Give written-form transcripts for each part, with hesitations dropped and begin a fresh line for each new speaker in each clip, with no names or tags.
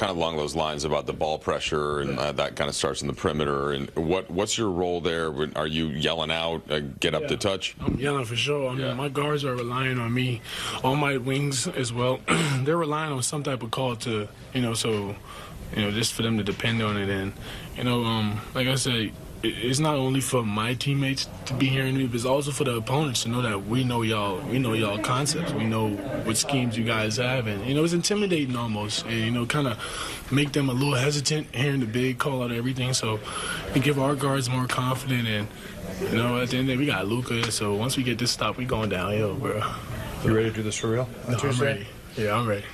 kind of along those lines about the ball pressure, and that kind of starts in the perimeter. And what's your role there? Are you yelling out, get up to touch?
I'm yelling for sure. I mean, my guards are relying on me, on my wings as well. They're relying on some type of call to, just for them to depend on it. And, like I said, it's not only for my teammates to be hearing me, but it's also for the opponents to know that we know y'all concepts. We know what schemes you guys have, and it's intimidating almost, and kind of make them a little hesitant hearing the big call out everything. So we give our guards more confidence, and at the end of the day, we got Luka. So once we get this stop, we going downhill, bro.
You ready to do this for real?
No, I'm ready. Yeah, I'm ready.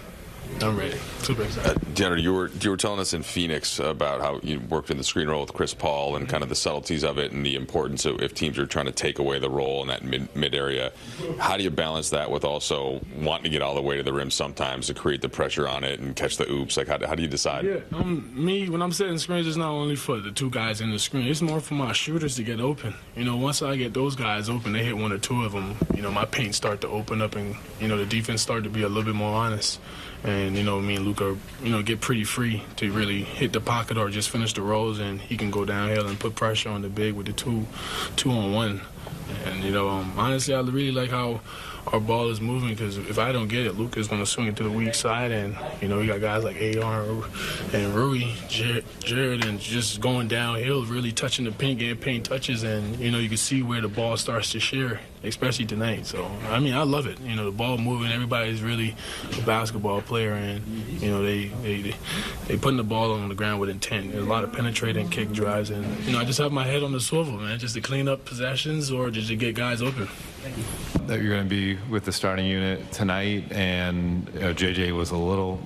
I'm ready. Super excited.
DeAndre, you were telling us in Phoenix about how you worked in the screen role with Chris Paul and kind of the subtleties of it and the importance of if teams are trying to take away the role in that mid area. How do you balance that with also wanting to get all the way to the rim sometimes to create the pressure on it and catch the oops? Like, how do you decide?
Yeah, me, when I'm setting screens, it's not only for the two guys in the screen. It's more for my shooters to get open. Once I get those guys open, they hit one or two of them, my paint start to open up and, the defense start to be a little bit more honest. And, me and Luka, get pretty free to really hit the pocket or just finish the rolls, and he can go downhill and put pressure on the big with the two-on-one. And, honestly, I really like how our ball is moving, because if I don't get it, Luka's going to swing it to the weak side, and, we got guys like AR and Rui, Jared, and just going downhill, really touching the paint, getting paint touches, and, you can see where the ball starts to share, especially tonight. So, I love it. The ball moving, everybody's really a basketball player, and, they putting the ball on the ground with intent. There's a lot of penetrating kick drives, and, I just have my head on the swivel, man, just to clean up possessions or just to get guys open.
That you're going to be with the starting unit tonight, and JJ was a little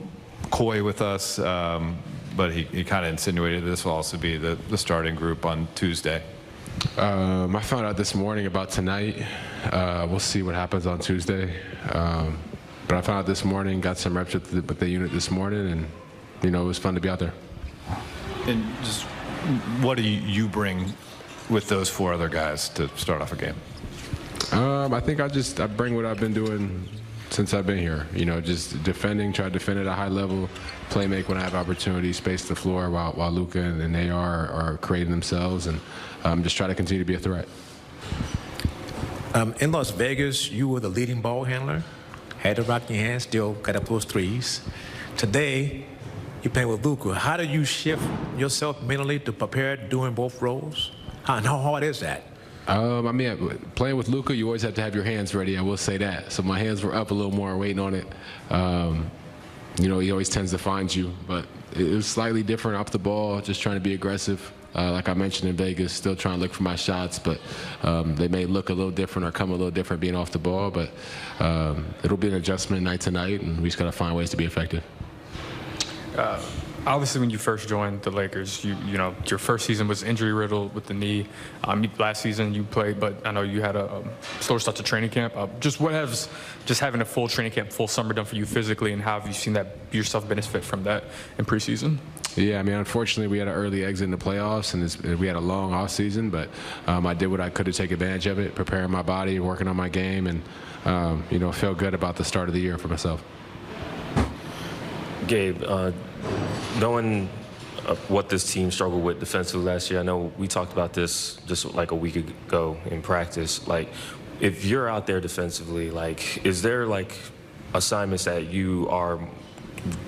coy with us, but he kind of insinuated this will also be the starting group on Tuesday.
I found out this morning about tonight. We'll see what happens on Tuesday. But I found out this morning, got some reps with the unit this morning, and, it was fun to be out there.
And just what do you bring with those four other guys to start off a game?
I think I bring what I've been doing since I've been here. Just defending, try to defend at a high level, play make when I have opportunities, space the floor while Luka and AR are creating themselves, and just try to continue to be a threat.
In Las Vegas, you were the leading ball handler, had the rock in your hand, still got up those threes. Today, you're playing with Luka. How do you shift yourself mentally to prepare doing both roles? And how hard is that?
Playing with Luka, you always have to have your hands ready. I will say that. So my hands were up a little more, waiting on it. He always tends to find you, but it was slightly different off the ball, just trying to be aggressive. Like I mentioned in Vegas, still trying to look for my shots, but they may look a little different or come a little different being off the ball. But it'll be an adjustment night to night, and we just got to find ways to be effective.
Obviously, when you first joined the Lakers, your first season was injury riddled with the knee. Last season you played, but I know you had a slower start to training camp. What has having a full training camp, full summer done for you physically, and how have you seen that yourself benefit from that in preseason?
Yeah, unfortunately, we had an early exit in the playoffs, and we had a long off season. But I did what I could to take advantage of it, preparing my body, working on my game, and feel good about the start of the year for myself.
Gabe, knowing what this team struggled with defensively last year, I know we talked about this just like a week ago in practice. Like, if you're out there defensively, like, is there like assignments that you are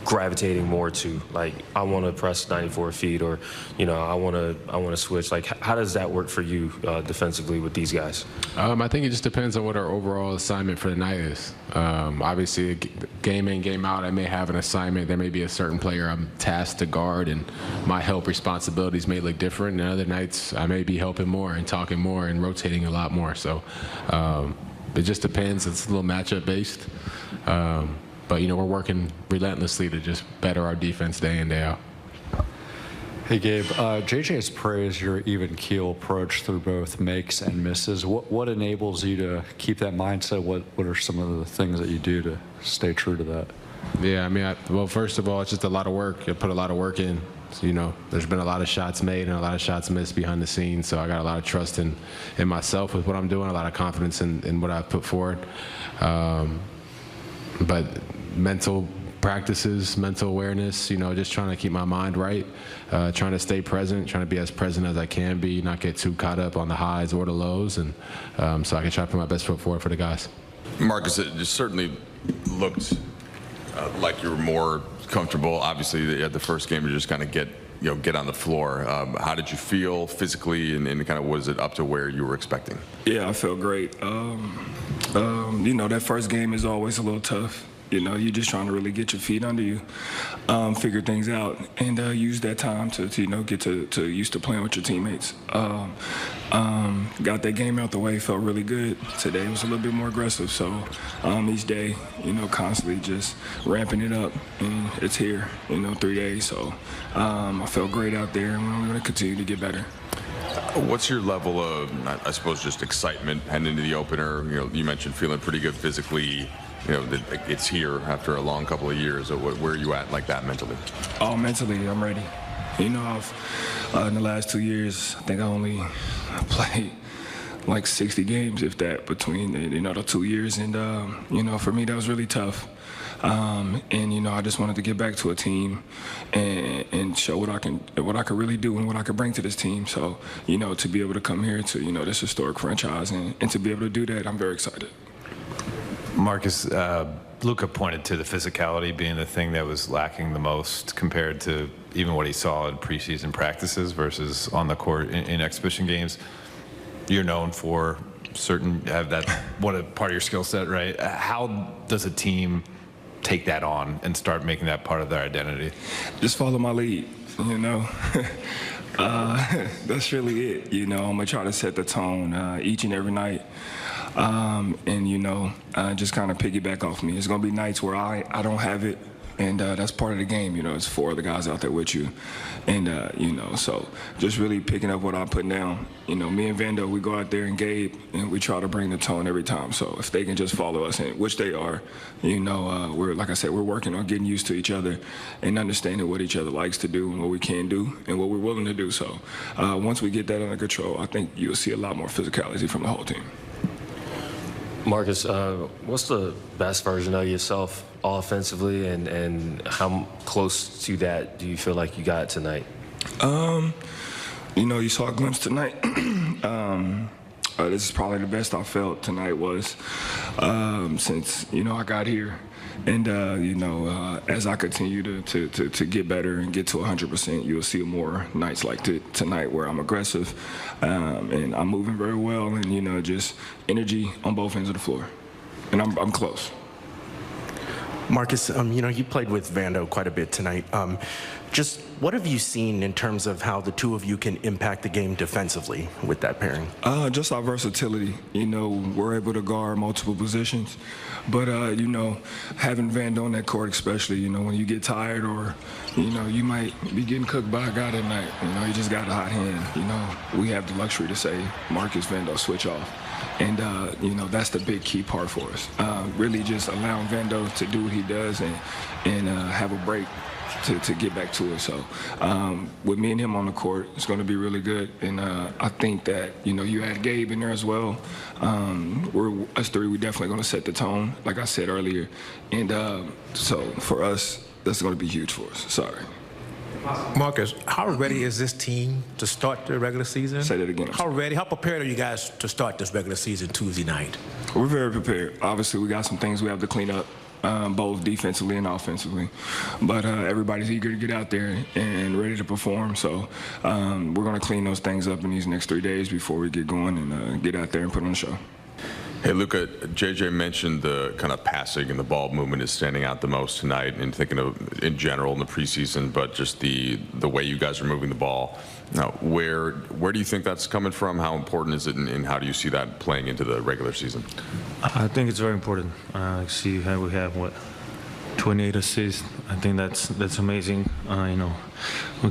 gravitating more to? Like, I want to press 94 feet, or I want to switch. Like, how does that work for you defensively with these guys?
I think it just depends on what our overall assignment for the night is. Obviously, game in, game out, I may have an assignment. There may be a certain player I'm tasked to guard, and my help responsibilities may look different. And other nights, I may be helping more and talking more and rotating a lot more. So it just depends. It's a little matchup based. But, we're working relentlessly to just better our defense day in, day out.
Hey, Gabe, JJ has praised your even keel approach through both makes and misses. What enables you to keep that mindset? What are some of the things that you do to stay true to that?
Yeah, well, first of all, it's just a lot of work. You put a lot of work in. So, there's been a lot of shots made and a lot of shots missed behind the scenes. So I got a lot of trust in myself with what I'm doing, a lot of confidence in what I've put forward. But mental practices, mental awareness, just trying to keep my mind right, trying to stay present, trying to be as present as I can be, not get too caught up on the highs or the lows, and so I can try to put my best foot forward for the guys.
Marcus, it just certainly looked like you were more comfortable. Obviously, at the first game, you just kind of get on the floor. How did you feel physically, and kind of was it up to where you were expecting?
Yeah, I felt great. That first game is always a little tough. You're just trying to really get your feet under you, figure things out, and use that time to get to used to playing with your teammates. Got that game out the way, felt really good. Today was a little bit more aggressive, so each day, constantly just ramping it up, and it's here, 3 days. So I felt great out there, and we're going to continue to get better.
What's your level of, I suppose, just excitement heading into the opener? You mentioned feeling pretty good physically. It's here after a long couple of years. Where are you at like that mentally?
Oh, mentally, I'm ready. I've, in the last 2 years, I think I only played like 60 games, if that, between the 2 years. And, for me, that was really tough. I just wanted to get back to a team and show what I could really do and what I could bring to this team. So, to be able to come here to, this historic franchise and to be able to do that, I'm very excited.
Marcus, Luka pointed to the physicality being the thing that was lacking the most compared to even what he saw in preseason practices versus on the court in exhibition games. You're known for have that what a part of your skill set, right? How does a team take that on and start making that part of their identity?
Just follow my lead, That's really it. I'm gonna try to set the tone each and every night. Just kind of piggyback off me. It's going to be nights where I don't have it, and that's part of the game. It's 4 other guys out there with you. And, so just really picking up what I'm putting down. Me and Vando, we go out there and Gabe, and we try to bring the tone every time. So if they can just follow us, which they are, we're, like I said, we're working on getting used to each other and understanding what each other likes to do and what we can do and what we're willing to do. So once we get that under control, I think you'll see a lot more physicality from the whole team.
Marcus, what's the best version of yourself offensively, and how close to that do you feel like you got tonight?
You saw a glimpse tonight. This is probably the best I felt tonight was since, I got here. And, as I continue to get better and get to 100%, you'll see more nights like tonight where I'm aggressive and I'm moving very well and, just energy on both ends of the floor. And I'm close.
Marcus, you played with Vando quite a bit tonight. Just what have you seen in terms of how the two of you can impact the game defensively with that pairing? Just
our versatility. We're able to guard multiple positions. But, having Vando on that court especially, when you get tired or, you might be getting cooked by a guy that night. You just got a hot hand. We have the luxury to say, Marcus, Vando, switch off. And, that's the big key part for us. Really just allowing Vando to do what he does and have a break to get back to it. So with me and him on the court, it's going to be really good. And I think that, you add Gabe in there as well. Us three, we're definitely going to set the tone, like I said earlier. And so for us, that's going to be huge for us. Sorry.
Marcus, how ready is this team to start the regular season?
Say that again.
How prepared are you guys to start this regular season Tuesday night?
We're very prepared. Obviously, we got some things we have to clean up, both defensively and offensively. But everybody's eager to get out there and ready to perform. So we're going to clean those things up in these next 3 days before we get going and get out there and put on a show.
Hey, Luka, JJ mentioned the kind of passing and the ball movement is standing out the most tonight, and thinking of in general in the preseason, but just the way you guys are moving the ball. Now, where do you think that's coming from? How important is it, and how do you see that playing into the regular season?
I think it's very important. See how we have 28 assists. I think that's amazing. We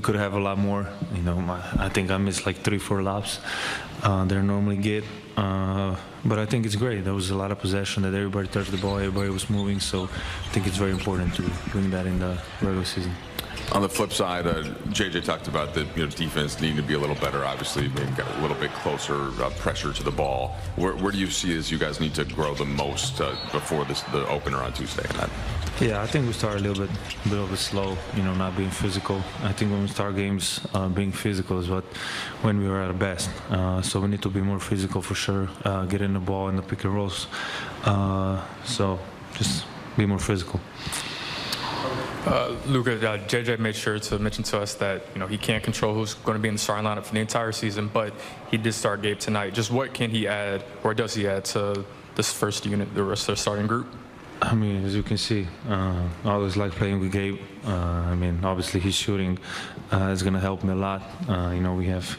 could have a lot more. I think I missed like 3-4 laps. They normally get. But I think it's great. There was a lot of possession that everybody touched the ball, everybody was moving. So I think it's very important to bring that in the regular season.
On the flip side, JJ talked about the defense needing to be a little better. Obviously, maybe got a little bit closer pressure to the ball. Where do you see as you guys need to grow the most before the opener on Tuesday?
Yeah, I think we start a little bit slow, not being physical. I think when we start games, being physical is when we were at our best. So we need to be more physical for sure, getting the ball in the pick and rolls. So just be more physical.
Luka, JJ made sure to mention to us that he can't control who's going to be in the starting lineup for the entire season, but he did start Gabe tonight. Just what can he add, or does he add to this first unit, the rest of the starting group?
I mean, as you can see, I always like playing with Gabe. I mean, obviously his shooting is going to help me a lot. We have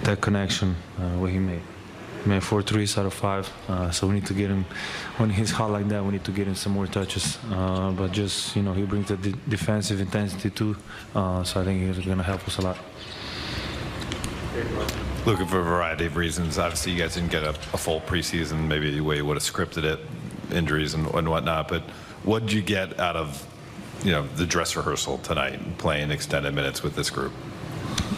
that connection what he made. He made 4 threes out of 5, so we need to get him, when he's hot like that, we need to get him some more touches. But just, he brings the defensive intensity too, so I think he's going to help us a lot.
Looking for a variety of reasons. Obviously, you guys didn't get a full preseason, maybe the way you would have scripted it, injuries and whatnot, but what did you get out of, the dress rehearsal tonight, playing extended minutes with this group?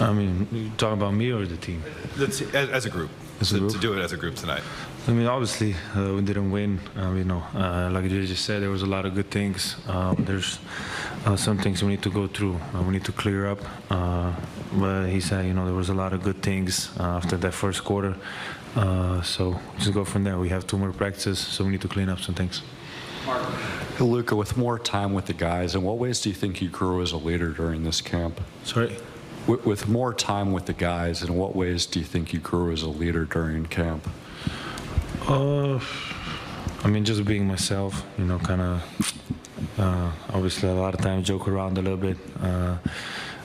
I mean, you talking about me or the team?
As a group. To do it as a group tonight.
I mean, obviously, we didn't win. Like you just said, there was a lot of good things. There's some things we need to go through. We need to clear up. But he said, there was a lot of good things after that first quarter. So just go from there. We have 2 more practices, so we need to clean up some things.
Luka, with more time with the guys, in what ways do you think you grew as a leader during this camp?
Sorry?
With more time with the guys, in what ways do you think you grew as a leader during camp?
I mean, just being myself, kind of, obviously a lot of times joke around a little bit,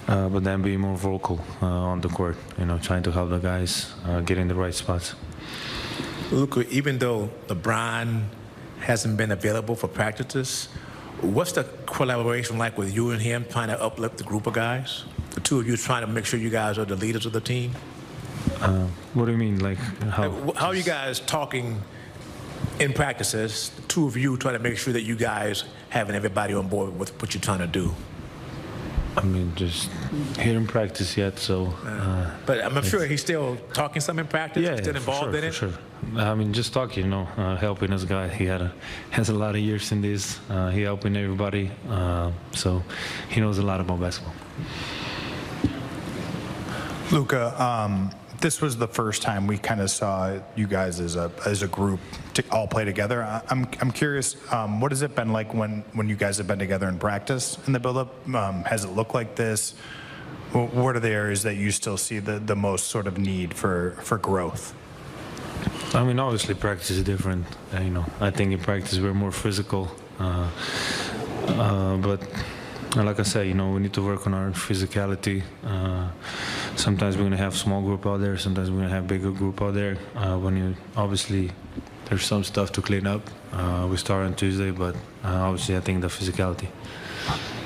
but then being more vocal on the court, trying to help the guys get in the right spots.
Luka, even though LeBron hasn't been available for practices, what's the collaboration like with you and him trying to uplift the group of guys? The 2 of you trying to make sure you guys are the leaders of the team?
What do you mean, like how?
How are you guys talking in practices, the 2 of you trying to make sure that you guys having everybody on board with what you're trying to do?
I mean, just here in practice yet, so.
But I'm sure he's still talking some in practice,
yeah,
still involved in it?
For sure. I mean, just talking, helping this guy. He has a lot of years in this. He helping everybody, so he knows a lot about basketball.
Luka, this was the first time we kind of saw you guys as a group to all play together. I'm curious, what has it been like when you guys have been together in practice in the build-up? Has it looked like this? What are the areas that you still see the most sort of need for growth?
I mean, obviously practice is different. I think in practice we're more physical, but. Like I said, we need to work on our physicality. Sometimes we're going to have small group out there. Sometimes we're going to have bigger group out there. Obviously, there's some stuff to clean up. We start on Tuesday, but obviously I think the physicality.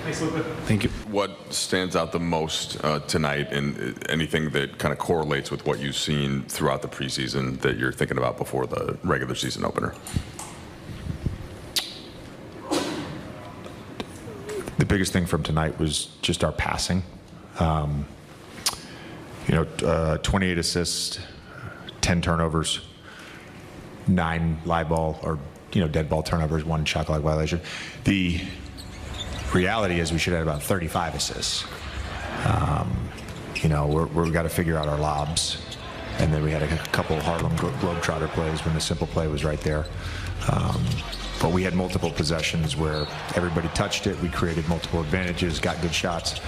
Thanks, Luka.
Thank you.
What stands out the most tonight, and anything that kind of correlates with what you've seen throughout the preseason that you're thinking about before the regular season opener?
The biggest thing from tonight was just our passing. 28 assists, 10 turnovers, 9 live ball or dead ball turnovers, 1 shot clock violation. The reality is we should have about 35 assists. We've got to figure out our lobs, and then we had a couple of Harlem Globetrotter plays when the simple play was right there. But we had multiple possessions where everybody touched it. We created multiple advantages, got good shots,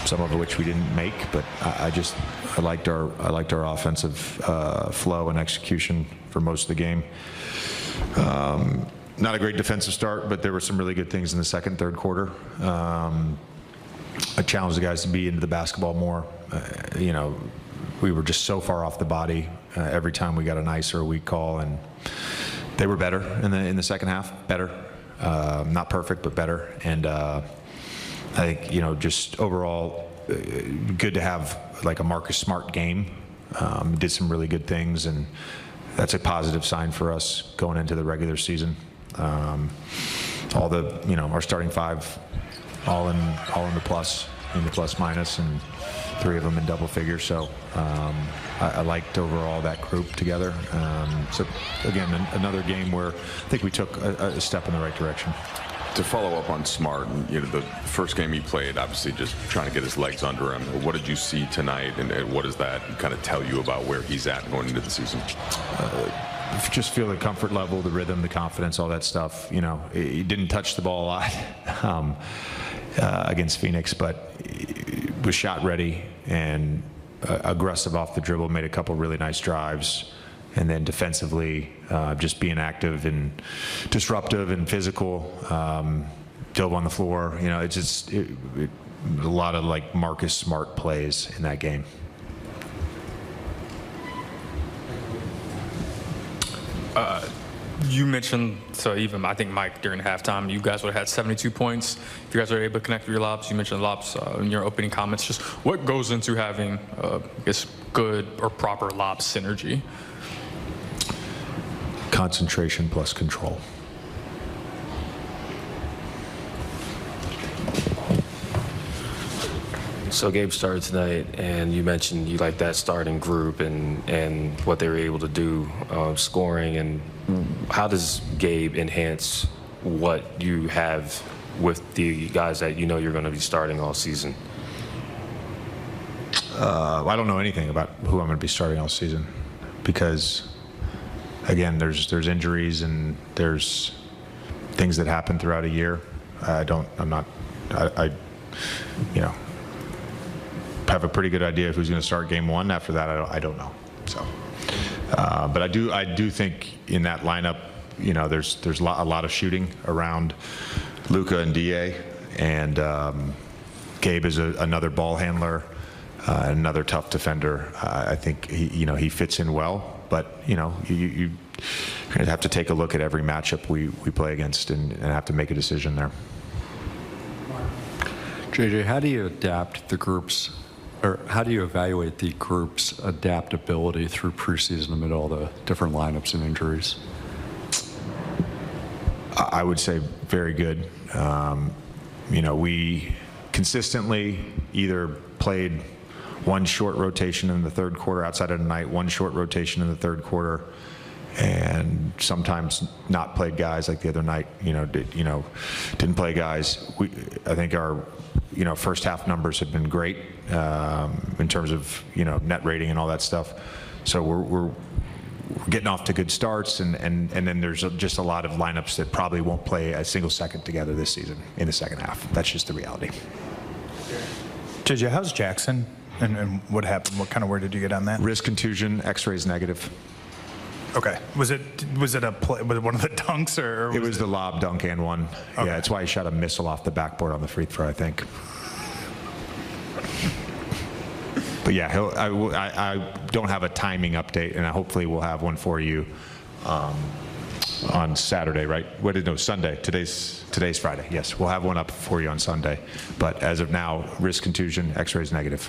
some of which we didn't make. But I liked our offensive flow and execution for most of the game. Not a great defensive start, but there were some really good things in the second, third quarter. I challenged the guys to be into the basketball more. We were just so far off the body every time we got a nice or a weak call, and they were better in the second half. Better, not perfect, but better. And I think just overall, good to have like a Marcus Smart game. Did some really good things, and that's a positive sign for us going into the regular season. All the our starting 5, all in the plus. in the plus minus, and 3 of them in double figures. So I liked overall that group together. So again, another game where I think we took a step in the right direction.
To follow up on Smart, the first game he played, obviously just trying to get his legs under him. What did you see tonight, and what does that kind of tell you about where he's at going into the season?
Just feel the comfort level, the rhythm, the confidence, all that stuff. He didn't touch the ball a lot against Phoenix, but he was shot ready and aggressive off the dribble, made a couple really nice drives. And then defensively, just being active and disruptive and physical, dove on the floor. It's just a lot of like Marcus Smart plays in that game.
You mentioned, so even I think Mike during halftime, you guys would have had 72 points if you guys were able to connect with your lobs. You mentioned lobs in your opening comments. Just what goes into having, I guess, good or proper lob synergy?
Concentration plus control.
So Gabe started tonight, and you mentioned you like that starting group and what they were able to do, scoring. And how does Gabe enhance what you have with the guys that you're going to be starting all season?
I don't know anything about who I'm going to be starting all season because, again, there's injuries and there's things that happen throughout a year. I have a pretty good idea of who's going to start game one. After that, I don't know. So, but I do think in that lineup, there's a lot of shooting around Luka and Da, and Gabe is another ball handler, another tough defender. I think he fits in well, but you have to take a look at every matchup we play against and have to make a decision there.
JJ, how do you adapt the groups, or how do you evaluate the group's adaptability through preseason amid all the different lineups and injuries?
I would say very good. We consistently either played one short rotation in the third quarter outside of the night, one short rotation in the third quarter, and sometimes not played guys like the other night. Didn't play guys. I think our first half numbers have been great in terms of net rating and all that stuff. So we're getting off to good starts, and then there's just a lot of lineups that probably won't play a single second together this season in the second half. That's just the reality.
JJ, how's Jackson, and what happened? What kind of word did you get on that?
Wrist contusion, X-rays negative.
Okay. Was it a play, was it one of the dunks or
it was the lob dunk and one. Okay. Yeah, that's why he shot a missile off the backboard on the free throw, I think. But yeah, I don't have a timing update, and hopefully we'll have one for you on Saturday, right? Sunday. Today's Friday. Yes, we'll have one up for you on Sunday. But as of now, wrist contusion, X-rays negative.